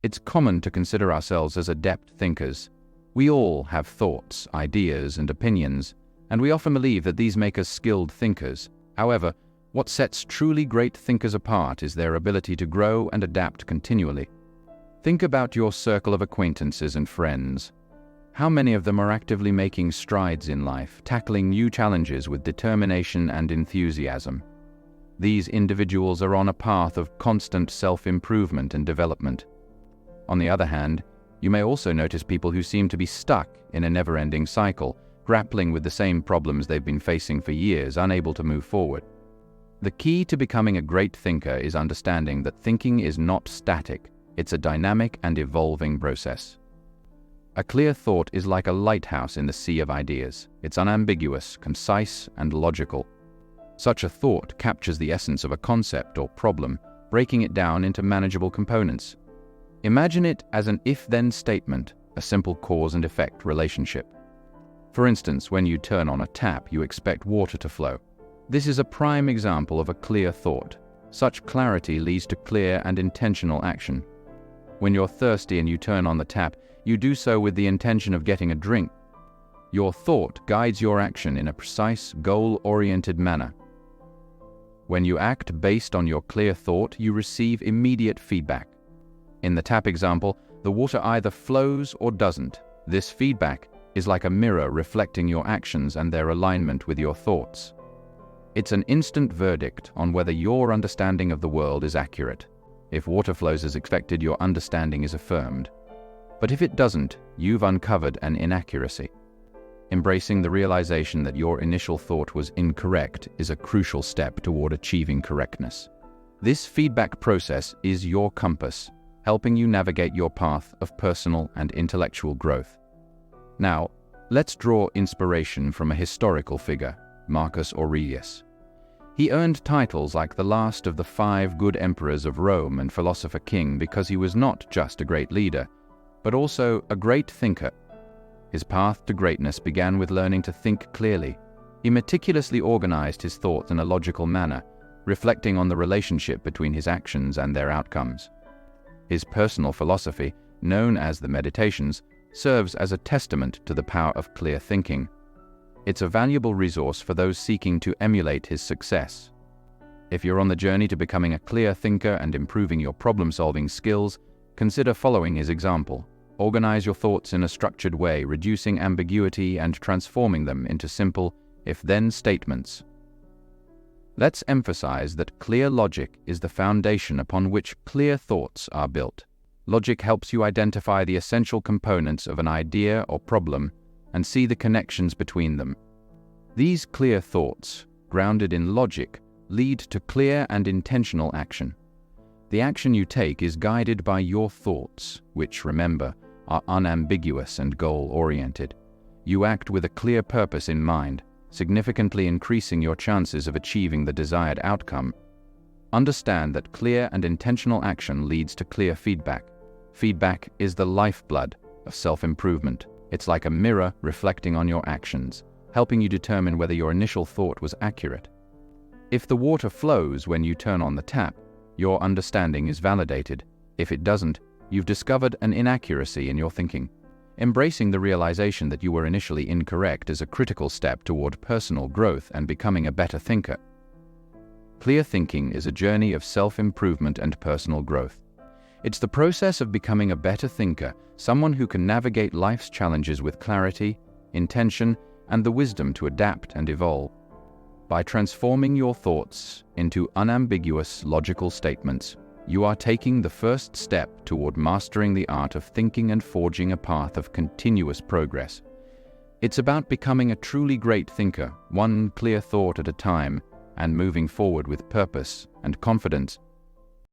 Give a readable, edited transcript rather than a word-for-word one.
It's common to consider ourselves as adept thinkers. We all have thoughts, ideas, and opinions, and we often believe that these make us skilled thinkers. However, what sets truly great thinkers apart is their ability to grow and adapt continually. Think about your circle of acquaintances and friends. How many of them are actively making strides in life, tackling new challenges with determination and enthusiasm? These individuals are on a path of constant self-improvement and development. On the other hand, you may also notice people who seem to be stuck in a never-ending cycle, grappling with the same problems they've been facing for years, unable to move forward. The key to becoming a great thinker is understanding that thinking is not static. It's a dynamic and evolving process. A clear thought is like a lighthouse in the sea of ideas. It's unambiguous, concise, and logical. Such a thought captures the essence of a concept or problem, breaking it down into manageable components. Imagine it as an if-then statement, a simple cause and effect relationship. For instance, when you turn on a tap, you expect water to flow. This is a prime example of a clear thought. Such clarity leads to clear and intentional action. When you're thirsty and you turn on the tap, you do so with the intention of getting a drink. Your thought guides your action in a precise, goal-oriented manner. When you act based on your clear thought, you receive immediate feedback. In the tap example, the water either flows or doesn't. This feedback is like a mirror reflecting your actions and their alignment with your thoughts. It's an instant verdict on whether your understanding of the world is accurate. If water flows as expected, your understanding is affirmed. But if it doesn't, you've uncovered an inaccuracy. Embracing the realization that your initial thought was incorrect is a crucial step toward achieving correctness. This feedback process is your compass, helping you navigate your path of personal and intellectual growth. Now, let's draw inspiration from a historical figure, Marcus Aurelius. He earned titles like the last of the 5 good emperors of Rome and philosopher king because he was not just a great leader, but also a great thinker. His path to greatness began with learning to think clearly. He meticulously organized his thoughts in a logical manner, reflecting on the relationship between his actions and their outcomes. His personal philosophy, known as the Meditations, serves as a testament to the power of clear thinking. It's a valuable resource for those seeking to emulate his success. If you're on the journey to becoming a clear thinker and improving your problem-solving skills, consider following his example. Organize your thoughts in a structured way, reducing ambiguity and transforming them into simple if-then statements. Let's emphasize that clear logic is the foundation upon which clear thoughts are built. Logic helps you identify the essential components of an idea or problem and see the connections between them. These clear thoughts, grounded in logic, lead to clear and intentional action. The action you take is guided by your thoughts, which, remember, are unambiguous and goal-oriented. You act with a clear purpose in mind, significantly increasing your chances of achieving the desired outcome. Understand that clear and intentional action leads to clear feedback. Feedback is the lifeblood of self-improvement. It's like a mirror reflecting on your actions, helping you determine whether your initial thought was accurate. If the water flows when you turn on the tap, your understanding is validated. If it doesn't, you've discovered an inaccuracy in your thinking. Embracing the realization that you were initially incorrect is a critical step toward personal growth and becoming a better thinker. Clear thinking is a journey of self-improvement and personal growth. It's the process of becoming a better thinker, someone who can navigate life's challenges with clarity, intention, and the wisdom to adapt and evolve. By transforming your thoughts into unambiguous, logical statements, you are taking the first step toward mastering the art of thinking and forging a path of continuous progress. It's about becoming a truly great thinker, one clear thought at a time, and moving forward with purpose and confidence.